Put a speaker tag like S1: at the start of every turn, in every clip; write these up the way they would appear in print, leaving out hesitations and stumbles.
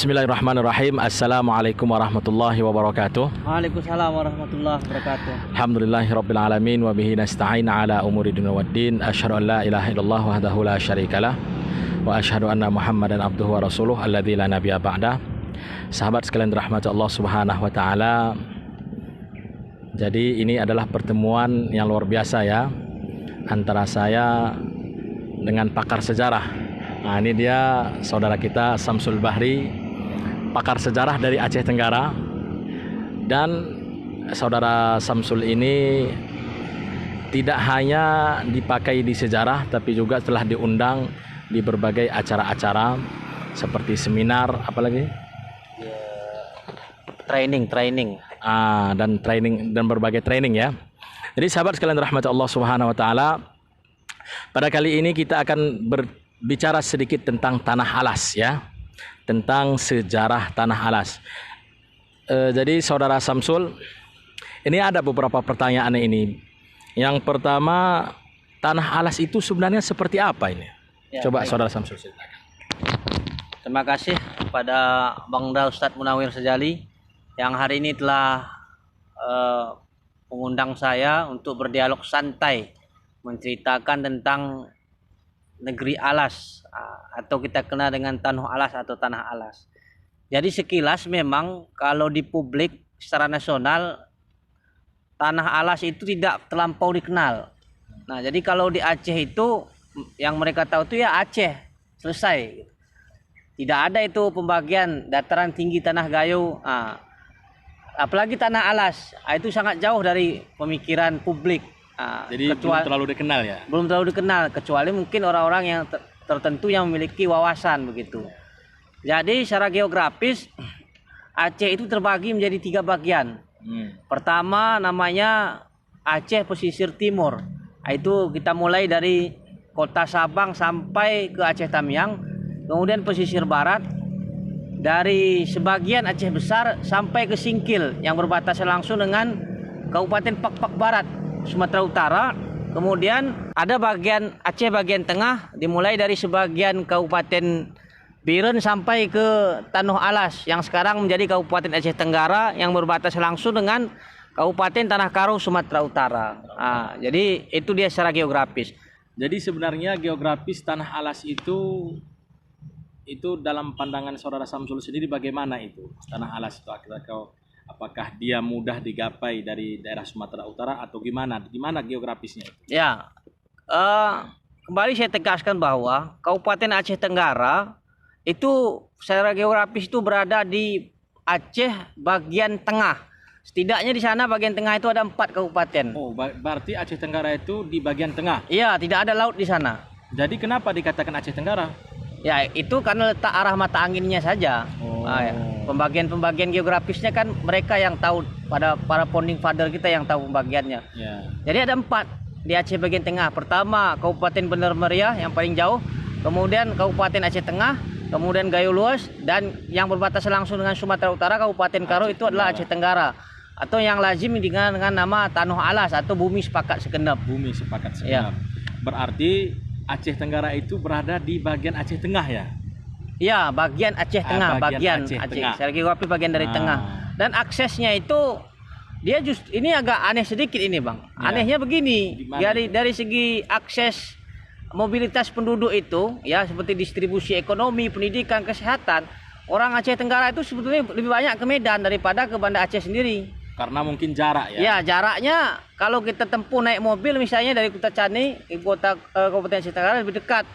S1: Bismillahirrahmanirrahim. Assalamualaikum warahmatullahi wabarakatuh.
S2: Waalaikumsalam warahmatullahi wabarakatuh.
S1: Alhamdulillahirabbil alamin wa bihi nasta'in ala umuri dunya waddin. Asyhadu an la ilaha illallah wahdahu la syarikalah wa asyhadu anna Muhammadan abduhu wa rasuluh alladzi la nabiyya ba'dah. Sahabat sekalian dirahmati Allah Subhanahu wa taala. Jadi ini adalah pertemuan yang luar biasa ya antara saya dengan pakar sejarah. Nah, ini dia saudara kita Samsul Bahri, pakar sejarah dari Aceh Tenggara. Dan saudara Samsul ini tidak hanya dipakai di sejarah, tapi juga telah diundang di berbagai acara-acara seperti seminar, apalagi
S2: Training.
S1: Dan berbagai training ya. Jadi sahabat sekalian rahmat Allah Subhanahu wa taala, pada kali ini kita akan berbicara sedikit tentang Tanah Alas ya, tentang sejarah Tanah Alas. Jadi saudara Samsul, ini ada beberapa pertanyaan ini. Yang pertama, Tanah Alas itu sebenarnya seperti apa ini?
S2: Ya,
S1: Coba
S2: baik.
S1: saudara Samsul ceritakan.
S2: Terima kasih kepada Bang Da Ustadz Munawir Sejali yang hari ini telah mengundang saya untuk berdialog santai menceritakan tentang negeri Alas, atau kita kenal dengan Tanah Alas atau Tanah Alas. Jadi sekilas memang kalau di publik secara nasional Tanah Alas itu tidak terlampau dikenal. Nah, jadi kalau di Aceh itu yang mereka tahu itu ya Aceh, selesai. Tidak ada itu pembagian dataran tinggi Tanah Gayo. Apalagi Tanah Alas, itu sangat jauh dari pemikiran publik.
S1: Jadi belum terlalu dikenal ya?
S2: Belum terlalu dikenal, kecuali mungkin orang-orang yang tertentu yang memiliki wawasan begitu. Jadi secara geografis Aceh itu terbagi menjadi 3 bagian. Pertama namanya Aceh pesisir timur. Itu kita mulai dari kota Sabang sampai ke Aceh Tamiang. Kemudian pesisir barat dari sebagian Aceh besar sampai ke Singkil yang berbatasan langsung dengan Kabupaten Pak Barat, Sumatera Utara. Kemudian ada bagian Aceh bagian tengah dimulai dari sebagian Kabupaten Biren sampai ke Tanah Alas yang sekarang menjadi Kabupaten Aceh Tenggara yang berbatasan langsung dengan Kabupaten Tanah Karo, Sumatera Utara. Jadi itu dia secara geografis.
S1: Jadi sebenarnya geografis Tanah Alas itu dalam pandangan saudara Samsul sendiri bagaimana itu Tanah Alas itu? Apakah dia mudah digapai dari daerah Sumatera Utara atau gimana geografisnya itu?
S2: Ya, kembali saya tegaskan bahwa Kabupaten Aceh Tenggara itu secara geografis itu berada di Aceh bagian tengah. Setidaknya di sana bagian tengah itu ada 4 kabupaten.
S1: Oh, berarti Aceh Tenggara itu di bagian tengah?
S2: Iya, tidak ada laut di sana.
S1: Jadi kenapa dikatakan Aceh Tenggara?
S2: Ya, itu karena letak arah mata anginnya saja. Ya. Pembagian geografisnya kan mereka yang tahu, pada para founding father kita yang tahu pembagiannya.
S1: Ya.
S2: Jadi ada 4 di Aceh bagian tengah. Pertama Kabupaten Bener Meriah yang paling jauh, kemudian Kabupaten Aceh Tengah, kemudian Gayo Luas, dan yang berbatasan langsung dengan Sumatera Utara Kabupaten Karo itu adalah Aceh Tenggara, atau yang lazim dikenal dengan nama Tanah Alas atau Bumi Sepakat Segenap.
S1: Bumi Sepakat Segenap. Ya. Berarti Aceh Tenggara itu berada di bagian Aceh Tengah ya?
S2: Iya, bagian Aceh Tengah, bagian Aceh.
S1: Tengah.
S2: Secara geografi bagian dari tengah. Dan aksesnya itu dia ini agak aneh sedikit ini, Bang. Ya. Anehnya begini, dari segi akses mobilitas penduduk itu ya, seperti distribusi ekonomi, pendidikan, kesehatan, orang Aceh Tenggara itu sebetulnya lebih banyak ke Medan daripada ke Banda Aceh sendiri.
S1: Karena mungkin jarak ya?
S2: Ya, jaraknya kalau kita tempuh naik mobil misalnya dari Kota Cani, Kabupaten Aceh Tenggara lebih dekat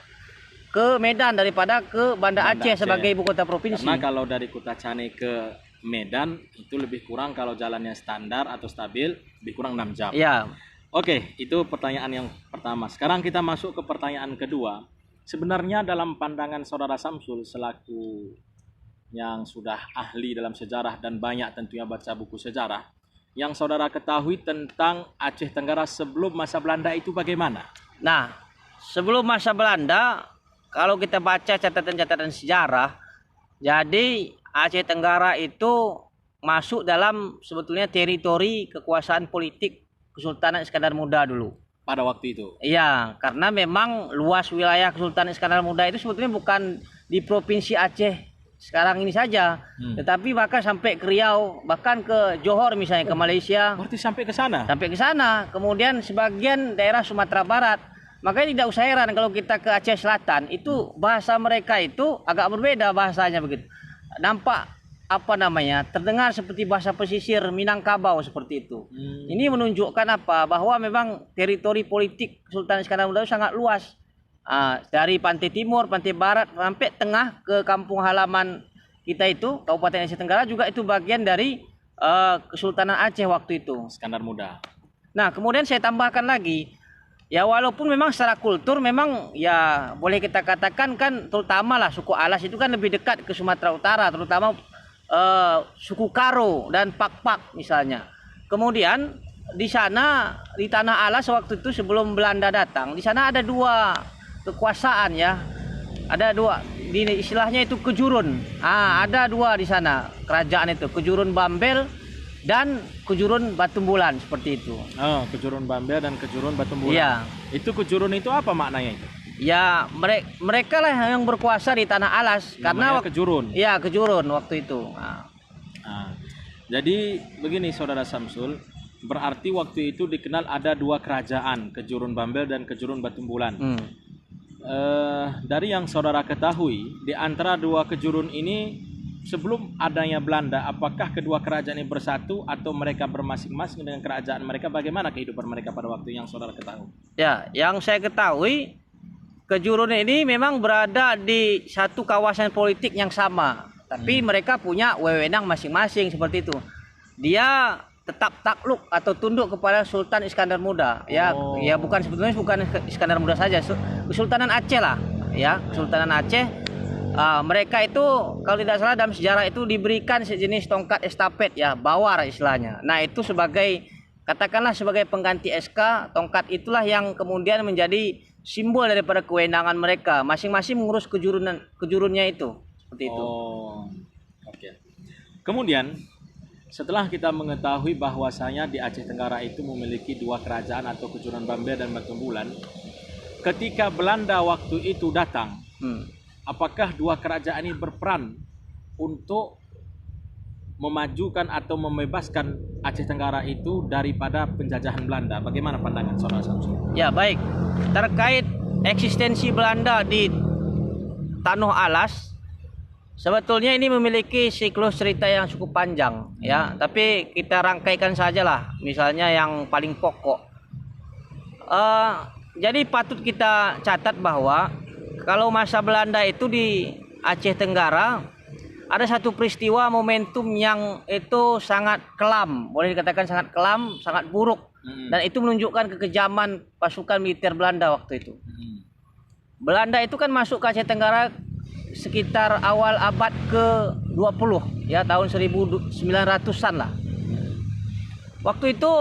S2: ke Medan daripada ke Banda Aceh sebagai ibu kota provinsi.
S1: Karena kalau dari Kota Cani ke Medan itu lebih kurang, kalau jalannya standar atau stabil lebih kurang 6 jam.
S2: Ya.
S1: Oke, itu pertanyaan yang pertama. Sekarang kita masuk ke pertanyaan kedua. Sebenarnya dalam pandangan saudara Samsul selaku yang sudah ahli dalam sejarah dan banyak tentunya baca buku sejarah, yang saudara ketahui tentang Aceh Tenggara sebelum masa Belanda itu bagaimana?
S2: Nah, sebelum masa Belanda, kalau kita baca catatan-catatan sejarah, jadi Aceh Tenggara itu masuk dalam sebetulnya teritori kekuasaan politik Kesultanan Iskandar Muda dulu.
S1: Pada waktu itu?
S2: Iya, karena memang luas wilayah Kesultanan Iskandar Muda itu sebetulnya bukan di Provinsi Aceh sekarang ini saja, tetapi bahkan sampai ke Riau, bahkan ke Johor misalnya, ke Malaysia.
S1: Berarti sampai ke sana?
S2: Sampai ke sana. Kemudian sebagian daerah Sumatera Barat. Makanya tidak usah heran kalau kita ke Aceh Selatan, itu bahasa mereka itu agak berbeda bahasanya begitu. Nampak terdengar seperti bahasa pesisir Minangkabau seperti itu. Ini menunjukkan apa? Bahwa memang teritori politik Sultan Iskandar Muda itu sangat luas. Dari pantai timur, pantai barat, sampai tengah ke kampung halaman kita itu, Kabupaten Aceh Tenggara juga itu bagian dari Kesultanan Aceh waktu itu.
S1: Iskandar Muda.
S2: Nah, kemudian saya tambahkan lagi, ya walaupun memang secara kultur memang ya boleh kita katakan kan, terutama lah suku Alas itu kan lebih dekat ke Sumatera Utara, terutama suku Karo dan Pak-Pak misalnya. Kemudian di sana, di Tanah Alas waktu itu sebelum Belanda datang, di sana ada dua kekuasaan ya, ada dua, di istilahnya itu kejurun. Ada dua di sana kerajaan itu, kejurun Bambel dan kejurun Batumbulan seperti itu.
S1: Kejurun Bambel dan kejurun Batumbulan.
S2: Iya.
S1: Itu kejurun itu apa maknanya itu?
S2: Ya mereka lah yang berkuasa di Tanah Alas.
S1: Namanya
S2: karena
S1: kejurun.
S2: Iya, kejurun waktu itu.
S1: Jadi begini Saudara Samsul, berarti waktu itu dikenal ada dua kerajaan, kejurun Bambel dan kejurun Batumbulan. Dari yang saudara ketahui, di antara dua kejurun ini sebelum adanya Belanda, apakah kedua kerajaan ini bersatu atau mereka bermasing-masing dengan kerajaan mereka? Bagaimana kehidupan mereka pada waktu yang saudara ketahui? Ya, yang saya ketahui, kejurun ini memang berada di satu kawasan politik yang sama, tapi mereka punya wewenang masing-masing seperti itu. Dia tetap takluk atau tunduk kepada Sultan Iskandar Muda. Ya bukan sebetulnya bukan Iskandar Muda saja, Kesultanan Aceh lah, ya, Kesultanan Aceh. Mereka itu kalau tidak salah dalam sejarah itu diberikan sejenis tongkat estafet, ya, bawar istilahnya. Nah, itu sebagai, katakanlah sebagai pengganti SK, tongkat itulah yang kemudian menjadi simbol daripada kewenangan mereka. Masing-masing mengurus kejurunnya itu. Seperti itu. Oke. Kemudian setelah kita mengetahui bahwasanya di Aceh Tenggara itu memiliki dua kerajaan atau kejurun Bambel dan Batumbulan, ketika Belanda waktu itu datang, apakah dua kerajaan ini berperan untuk memajukan atau membebaskan Aceh Tenggara itu daripada penjajahan Belanda? Bagaimana pandangan saudara Samsul?
S2: Ya, baik. Terkait eksistensi Belanda di Tanah Alas, sebetulnya ini memiliki siklus cerita yang cukup panjang, ya. Tapi kita rangkaikan sajalah, misalnya yang paling pokok. Jadi patut kita catat bahwa kalau masa Belanda itu di Aceh Tenggara, ada satu peristiwa momentum yang itu sangat kelam, boleh dikatakan sangat kelam, sangat buruk, dan itu menunjukkan kekejaman pasukan militer Belanda waktu itu. Belanda itu kan masuk ke Aceh Tenggara sekitar awal abad ke-20, ya, tahun 1900-an lah. Waktu itu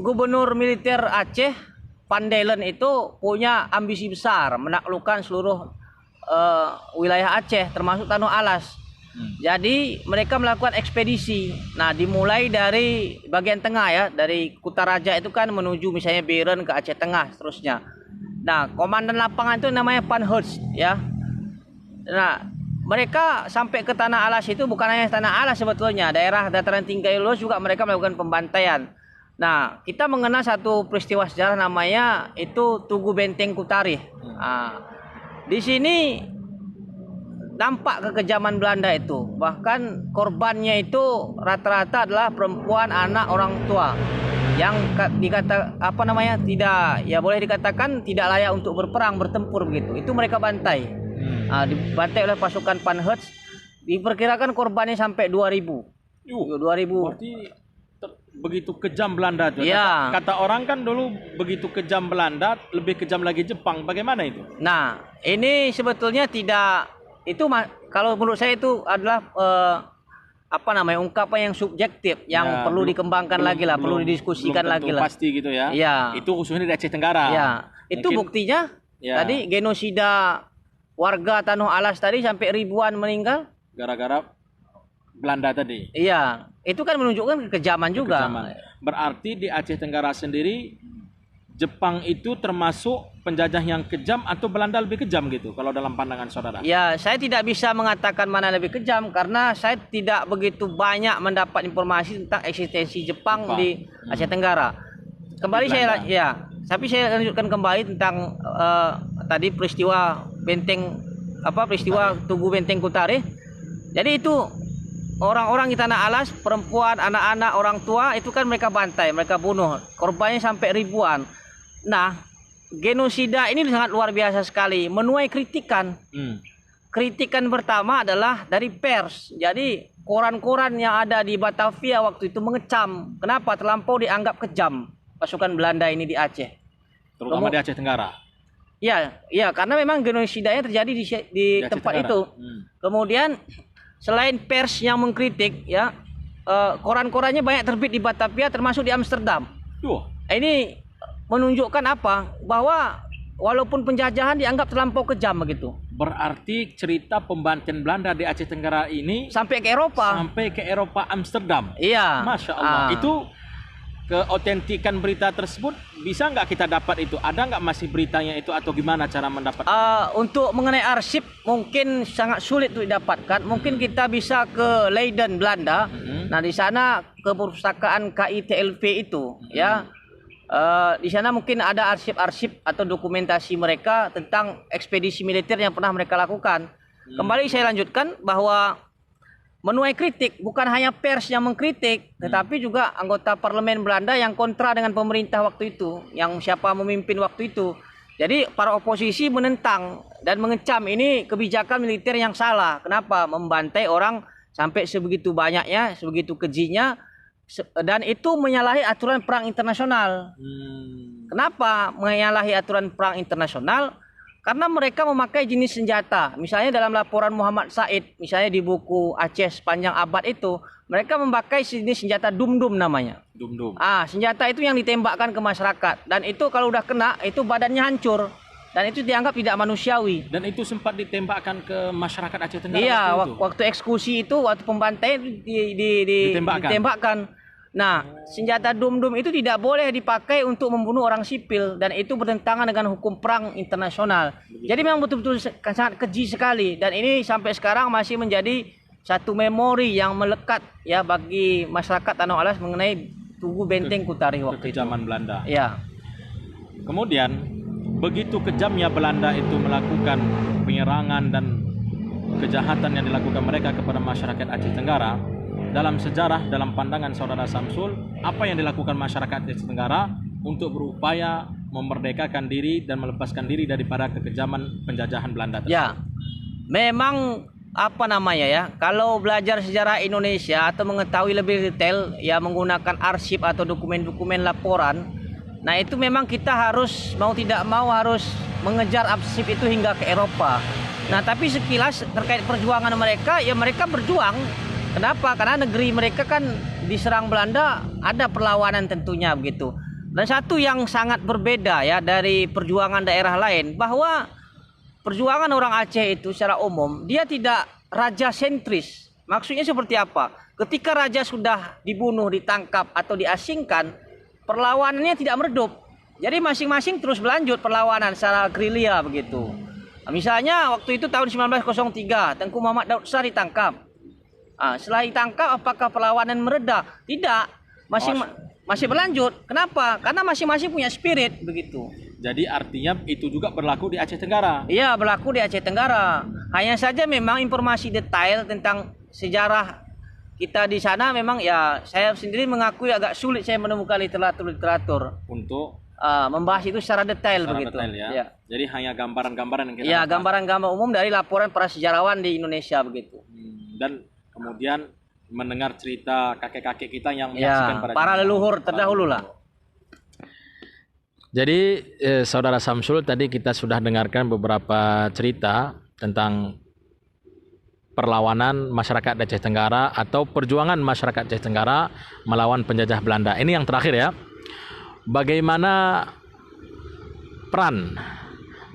S2: gubernur militer Aceh, Van Dalen itu punya ambisi besar menaklukkan seluruh wilayah Aceh termasuk Tanah Alas. Jadi mereka melakukan ekspedisi. Nah, dimulai dari bagian tengah, ya, dari Kutaraja itu kan menuju misalnya Beren ke Aceh Tengah seterusnya. Nah, komandan lapangan itu namanya Van Hertz, ya. Nah, mereka sampai ke Tanah Alas itu bukan hanya Tanah Alas sebetulnya, daerah dataran tinggi luas juga mereka melakukan pembantaian. Nah, kita mengenal satu peristiwa sejarah namanya itu Tugu Benteng Kutarih. Di sini nampak kekejaman Belanda itu. Bahkan korbannya itu rata-rata adalah perempuan, anak, orang tua yang tidak, ya boleh dikatakan tidak layak untuk berperang, bertempur begitu. Itu mereka bantai. Dibantai oleh pasukan Van Hertz. Diperkirakan korbannya sampai 2000. 2000.
S1: Berarti begitu kejam Belanda tuh.
S2: Ya.
S1: Kata orang kan dulu begitu kejam Belanda, lebih kejam lagi Jepang. Bagaimana itu?
S2: Nah, ini sebetulnya tidak, itu kalau menurut saya itu adalah ungkapan yang subjektif yang perlu dikembangkan lagi lah, perlu didiskusikan lagi lah.
S1: Pasti gitu ya.
S2: Ya.
S1: Itu khususnya di Aceh Tenggara.
S2: Ya. Itu
S1: mungkin,
S2: buktinya.
S1: Ya.
S2: Tadi genosida warga Tanah Alas tadi sampai ribuan meninggal
S1: gara-gara Belanda tadi.
S2: Iya, itu kan menunjukkan kekejaman juga.
S1: Berarti di Aceh Tenggara sendiri Jepang itu termasuk penjajah yang kejam atau Belanda lebih kejam gitu kalau dalam pandangan saudara?
S2: Ya, saya tidak bisa mengatakan mana lebih kejam karena saya tidak begitu banyak mendapat informasi tentang eksistensi Jepang di Asia Tenggara. Kembali tapi saya lanjutkan kembali tentang tadi peristiwa peristiwa Tugu Benteng Kutare. Jadi itu orang-orang di tanah alas, perempuan, anak-anak, orang tua itu kan mereka bantai, mereka bunuh, korbannya sampai ribuan. Nah, genosida ini sangat luar biasa sekali, menuai kritikan. Kritikan pertama adalah dari pers. Jadi koran-koran yang ada di Batavia waktu itu mengecam. Kenapa? Terlampau dianggap kejam pasukan Belanda ini di Aceh.
S1: Terutama di Aceh Tenggara.
S2: Ya, karena memang genosidanya terjadi di tempat Tenggara. Itu. Kemudian selain pers yang mengkritik, ya koran-korannya banyak terbit di Batavia, termasuk di Amsterdam. Ini menunjukkan apa? Bahwa walaupun penjajahan dianggap terlampau kejam begitu.
S1: Berarti cerita pembantaian Belanda di Aceh Tenggara ini
S2: sampai ke Eropa.
S1: Sampai ke Eropa, Amsterdam.
S2: Iya.
S1: Masya Allah. Itu keotentikan berita tersebut bisa nggak kita dapat itu? Ada nggak masih beritanya itu atau gimana cara mendapat?
S2: Untuk mengenai arsip mungkin sangat sulit untuk didapatkan. Mungkin kita bisa ke Leiden, Belanda. Nah di sana ke perpustakaan KITLV itu, ya. Di sana mungkin ada arsip-arsip atau dokumentasi mereka tentang ekspedisi militer yang pernah mereka lakukan. Kembali saya lanjutkan bahwa menuai kritik bukan hanya pers yang mengkritik, tetapi juga anggota parlemen Belanda yang kontra dengan pemerintah waktu itu, yang siapa memimpin waktu itu. Jadi para oposisi menentang dan mengecam ini kebijakan militer yang salah. Kenapa? Membantai orang sampai sebegitu banyaknya, sebegitu kejinya. Dan itu menyalahi aturan perang internasional. Kenapa menyalahi aturan perang internasional? Karena mereka memakai jenis senjata. Misalnya dalam laporan Muhammad Said, misalnya di buku Aceh Sepanjang Abad itu, mereka memakai jenis senjata dum-dum namanya.
S1: Dum-dum.
S2: Senjata itu yang ditembakkan ke masyarakat. Dan itu kalau udah kena, itu badannya hancur. Dan itu dianggap tidak manusiawi.
S1: Dan itu sempat ditembakkan ke masyarakat Aceh Tenggara.
S2: Iya, waktu eksekusi itu, waktu pembantaian ditembakkan. Nah, senjata dum-dum itu tidak boleh dipakai untuk membunuh orang sipil dan itu bertentangan dengan hukum perang internasional. Jadi memang betul-betul sangat keji sekali dan ini sampai sekarang masih menjadi satu memori yang melekat ya bagi masyarakat Tanah Alas mengenai Tugu Benteng Kutare waktu itu.
S1: Kekejaman Belanda.
S2: Ya.
S1: Kemudian begitu kejamnya Belanda itu melakukan penyerangan dan kejahatan yang dilakukan mereka kepada masyarakat Aceh Tenggara. Dalam sejarah, dalam pandangan saudara Samsul, apa yang dilakukan masyarakat Aceh Tenggara untuk berupaya memerdekakan diri dan melepaskan diri daripada kekejaman penjajahan Belanda tersebut?
S2: Ya, memang kalau belajar sejarah Indonesia atau mengetahui lebih detail, ya menggunakan arsip atau dokumen-dokumen laporan, nah itu memang kita harus mau tidak mau harus mengejar arsip itu hingga ke Eropa. Nah tapi sekilas terkait perjuangan mereka, ya mereka berjuang. Kenapa? Karena negeri mereka kan diserang Belanda, ada perlawanan tentunya begitu. Dan satu yang sangat berbeda ya dari perjuangan daerah lain, bahwa perjuangan orang Aceh itu secara umum dia tidak raja sentris. Maksudnya seperti apa? Ketika raja sudah dibunuh, ditangkap atau diasingkan, perlawanannya tidak meredup. Jadi masing-masing terus berlanjut perlawanan secara gerilya begitu. Misalnya waktu itu tahun 1903 Tengku Muhammad Daud Shah ditangkap. Setelah ditangkap apakah perlawanan mereda? Tidak, masih berlanjut. Kenapa? Karena masing-masing punya spirit begitu.
S1: Jadi artinya itu juga berlaku di Aceh Tenggara.
S2: Iya, berlaku di Aceh Tenggara. Hanya saja memang informasi detail tentang sejarah kita di sana memang ya saya sendiri mengakui agak sulit saya menemukan literatur
S1: untuk
S2: membahas itu secara detail begitu.
S1: Detail, ya.
S2: Ya.
S1: Jadi hanya gambaran-gambaran yang kita
S2: ya, gambaran-gambar umum dari laporan para sejarawan di Indonesia begitu.
S1: Dan kemudian mendengar cerita kakek-kakek kita yang menyaksikan
S2: para leluhur terdahulu lah.
S1: Jadi saudara Samsul, tadi kita sudah dengarkan beberapa cerita tentang perlawanan masyarakat Aceh Tenggara atau perjuangan masyarakat Aceh Tenggara melawan penjajah Belanda. Ini yang terakhir ya. Bagaimana peran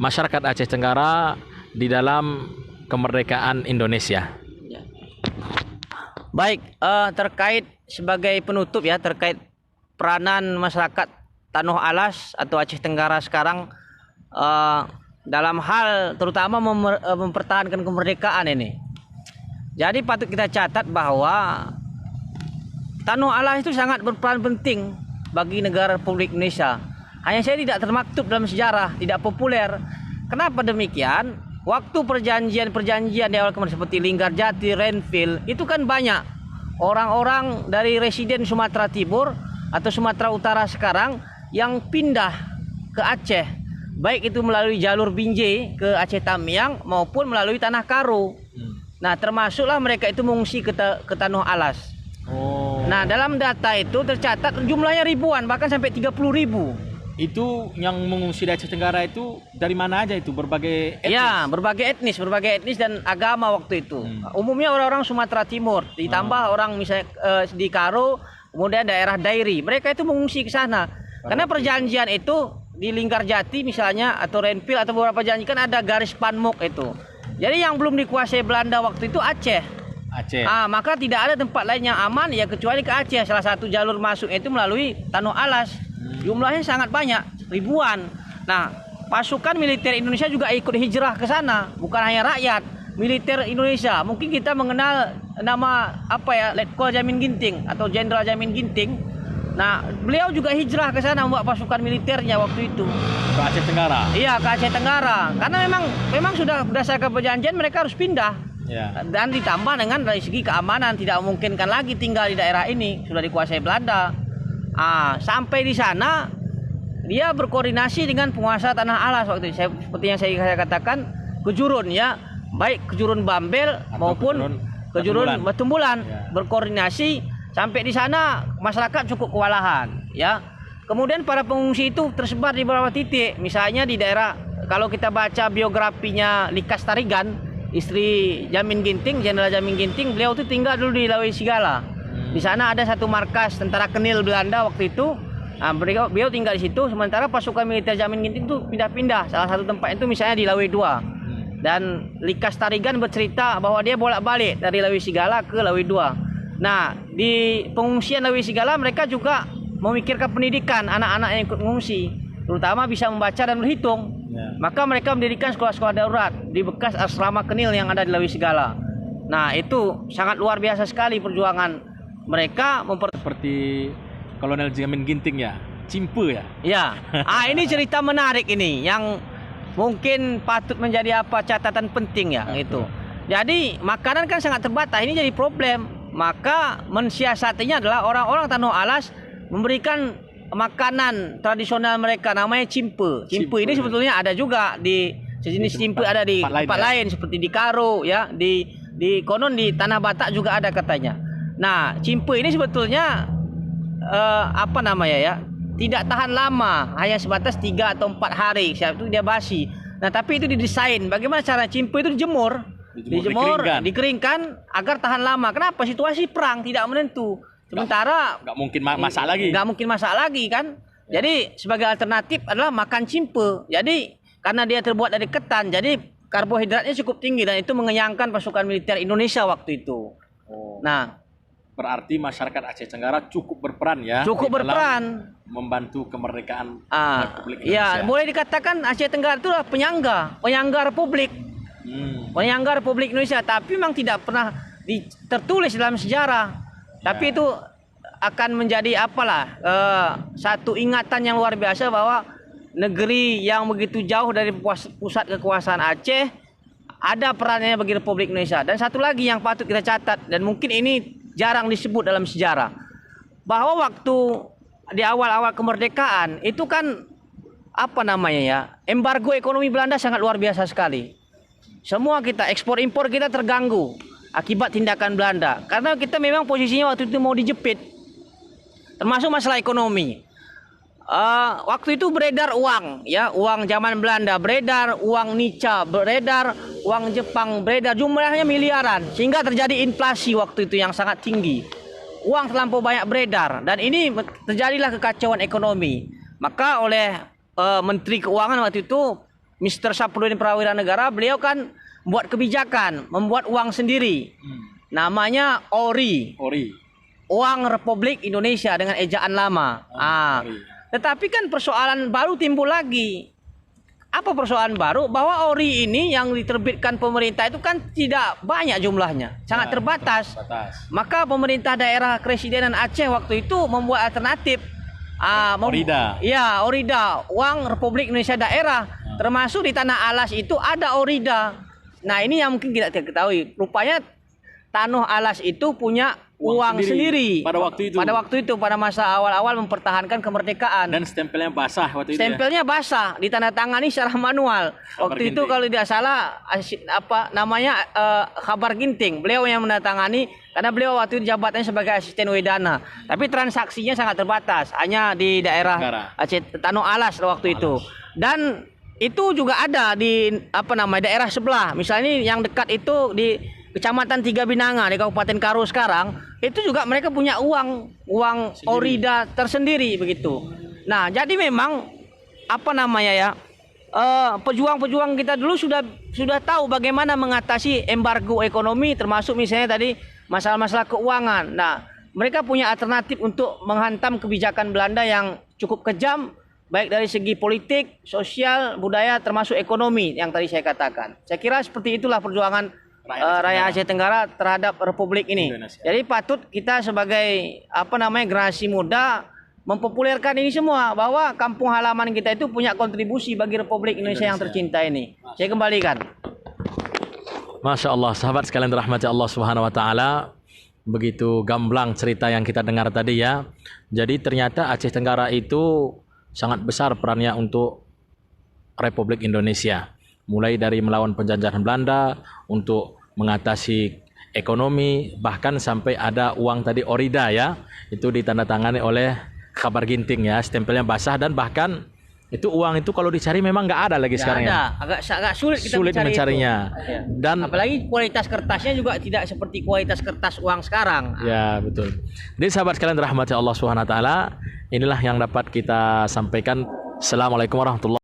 S1: masyarakat Aceh Tenggara di dalam kemerdekaan Indonesia?
S2: Baik, terkait sebagai penutup ya terkait peranan masyarakat Tanoh Alas atau Aceh Tenggara sekarang dalam hal terutama mempertahankan kemerdekaan ini. Jadi patut kita catat bahwa Tanoh Alas itu sangat berperan penting bagi negara Republik Indonesia. Hanya saya tidak termaktub dalam sejarah, tidak populer. Kenapa demikian? Waktu perjanjian di awal kemarin seperti Linggarjati, Renville, itu kan banyak orang-orang dari residen Sumatera Timur atau Sumatera Utara sekarang yang pindah ke Aceh, baik itu melalui jalur Binjai ke Aceh Tamiang maupun melalui Tanah Karo. Nah, termasuklah mereka itu mengungsi ke Tanoh Alas. Nah, dalam data itu tercatat jumlahnya ribuan, bahkan sampai 30.000.
S1: Itu yang mengungsi di Aceh Tenggara itu dari mana aja itu? Berbagai etnis?
S2: Ya, berbagai etnis dan agama waktu itu. Umumnya orang-orang Sumatera Timur, ditambah orang misalnya di Karo, kemudian daerah Dairi. Mereka itu mengungsi ke sana. Karena perjanjian itu di Linggarjati misalnya atau Renville atau beberapa janji kan ada garis Panmuk itu. Jadi yang belum dikuasai Belanda waktu itu Aceh. Maka tidak ada tempat lain yang aman ya kecuali ke Aceh. Salah satu jalur masuk itu melalui Tanoh Alas. Jumlahnya sangat banyak, ribuan. Nah, pasukan militer Indonesia juga ikut hijrah ke sana, bukan hanya rakyat. Militer Indonesia, mungkin kita mengenal nama Letkol Jamin Ginting atau Jenderal Jamin Ginting. Nah, beliau juga hijrah ke sana membawa pasukan militernya waktu itu.
S1: Ke Aceh Tenggara?
S2: Iya, ke Aceh Tenggara. Karena memang sudah berdasarkan perjanjian mereka harus pindah. Ya. Dan ditambah dengan dari segi keamanan tidak memungkinkan lagi tinggal di daerah ini, sudah dikuasai Belanda. Sampai di sana dia berkoordinasi dengan penguasa Tanah Alas waktu itu. Seperti yang saya katakan, Kejurun ya, baik Kejurun Bambel maupun Kejurun Batumbulan berkoordinasi. Sampai di sana masyarakat cukup kewalahan ya. Kemudian para pengungsi itu tersebar di beberapa titik. Misalnya di daerah, kalau kita baca biografinya Likas Tarigan, istri Jamin Ginting, Jenderal Jamin Ginting, beliau itu tinggal dulu di Lawe Sigala. Di sana ada satu markas tentara Kenil Belanda waktu itu. Beliau tinggal di situ, sementara pasukan militer Jamin Ginting itu pindah-pindah. Salah satu tempat itu misalnya di Lawe 2. Dan Likas Tarigan bercerita bahwa dia bolak-balik dari Lawe Sigala ke Lawe 2. Nah, di pengungsian Lawe Sigala mereka juga memikirkan pendidikan anak-anak yang ikut mengungsi, terutama bisa membaca dan berhitung. Maka mereka mendirikan sekolah-sekolah darurat di bekas asrama Kenil yang ada di Lawe Sigala. Nah, itu sangat luar biasa sekali perjuangan mereka
S1: seperti Kolonel Jamin Ginting ya, Cimpe ya.
S2: Ya. Ini cerita menarik ini yang mungkin patut menjadi catatan penting ya itu. Jadi makanan kan sangat terbatas, ini jadi problem. Maka mensiasatinya adalah orang-orang Tanoh Alas memberikan makanan tradisional mereka namanya cimpe. Cimpe ini sebetulnya ada juga di sejenis cimpe ada di tempat lain seperti di Karo ya, di konon di Tanah Batak juga ada katanya. Nah, cimpe ini sebetulnya tidak tahan lama, hanya sebatas 3 atau 4 hari, setelah itu dia basi. Nah, tapi itu didesain bagaimana cara cimpe itu dijemur, dikeringkan agar tahan lama. Kenapa? Situasi perang tidak menentu. Sementara
S1: nggak mungkin masak lagi.
S2: Nggak mungkin masak lagi kan. Ya. Jadi sebagai alternatif adalah makan cimpe. Jadi karena dia terbuat dari ketan, jadi karbohidratnya cukup tinggi dan itu mengenyangkan pasukan militer Indonesia waktu itu. Nah,
S1: berarti masyarakat Aceh Tenggara cukup berperan ya.
S2: Cukup berperan
S1: membantu kemerdekaan Republik Indonesia.
S2: Ya, boleh dikatakan Aceh Tenggara itu adalah penyangga Republik. Penyangga Republik Indonesia, tapi memang tidak pernah tertulis dalam sejarah. Tapi itu akan menjadi satu ingatan yang luar biasa bahwa negeri yang begitu jauh dari pusat kekuasaan Aceh ada perannya bagi Republik Indonesia. Dan satu lagi yang patut kita catat dan mungkin ini jarang disebut dalam sejarah, bahwa waktu di awal-awal kemerdekaan itu kan embargo ekonomi Belanda sangat luar biasa sekali. Semua kita ekspor impor kita terganggu akibat tindakan Belanda karena kita memang posisinya waktu itu mau dijepit, termasuk masalah ekonomi. Waktu itu beredar uang zaman Belanda beredar, uang Nica beredar, uang Jepang beredar, jumlahnya miliaran sehingga terjadi inflasi waktu itu yang sangat tinggi. Uang terlampau banyak beredar dan ini terjadilah kekacauan ekonomi. Maka oleh Menteri Keuangan waktu itu Mr. Saprodin Prawira Negara, beliau kan membuat kebijakan, membuat uang sendiri. Namanya ORI. Uang Republik Indonesia dengan ejaan lama. Tetapi kan persoalan baru timbul lagi. Apa persoalan baru? Bahwa ori ini yang diterbitkan pemerintah itu kan tidak banyak jumlahnya, sangat terbatas. Maka pemerintah daerah Kepresidenan Aceh waktu itu membuat alternatif.
S1: Orida.
S2: Ya, Orida, uang Republik Indonesia daerah. Termasuk di Tanah Alas itu ada Orida. Nah, ini yang mungkin tidak diketahui. Rupanya Tanah Alas itu punya uang sendiri
S1: pada waktu itu,
S2: pada masa awal-awal mempertahankan kemerdekaan.
S1: Dan stempelnya basah waktu itu.
S2: Stempelnya basah, ditandatangani secara manual. Waktu itu kalau tidak salah Khabar Ginting, beliau yang menandatangani karena beliau waktu itu jabatannya sebagai asisten Wedana. Tapi transaksinya sangat terbatas, hanya di daerah Aceh Tanah Alas waktu itu. Dan itu juga ada di daerah sebelah. Misalnya yang dekat itu di Kecamatan Tiga Binanga di Kabupaten Karo sekarang, itu juga mereka punya uang Orida tersendiri begitu. Nah, jadi memang pejuang-pejuang kita dulu sudah tahu bagaimana mengatasi embargo ekonomi, termasuk misalnya tadi masalah-masalah keuangan. Nah, mereka punya alternatif untuk menghantam kebijakan Belanda yang cukup kejam, baik dari segi politik, sosial, budaya, termasuk ekonomi yang tadi saya katakan. Saya kira seperti itulah perjuangan rakyat Aceh Tenggara terhadap Republik ini. Indonesia. Jadi patut kita sebagai generasi muda mempopulerkan ini semua, bahwa kampung halaman kita itu punya kontribusi bagi Republik Indonesia yang tercinta ini. Saya kembalikan.
S1: Masya Allah, sahabat sekalian dirahmati Allah Subhanahu Wa Taala. Begitu gamblang cerita yang kita dengar tadi ya. Jadi ternyata Aceh Tenggara itu sangat besar perannya untuk Republik Indonesia. Mulai dari melawan penjajahan Belanda, untuk mengatasi ekonomi, bahkan sampai ada uang tadi Orida ya, itu ditandatangani oleh Khabar Ginting ya, stempelnya basah, dan bahkan itu uang itu kalau dicari memang nggak ada lagi sekarang ya.
S2: Agak sulit kita
S1: mencarinya. Dan
S2: apalagi kualitas kertasnya juga tidak seperti kualitas kertas uang sekarang.
S1: Ya, betul. Jadi sahabat sekalian rahmati Allah Subhanahu wa taala, inilah yang dapat kita sampaikan. Assalamualaikum warahmatullahi wabarakatuh.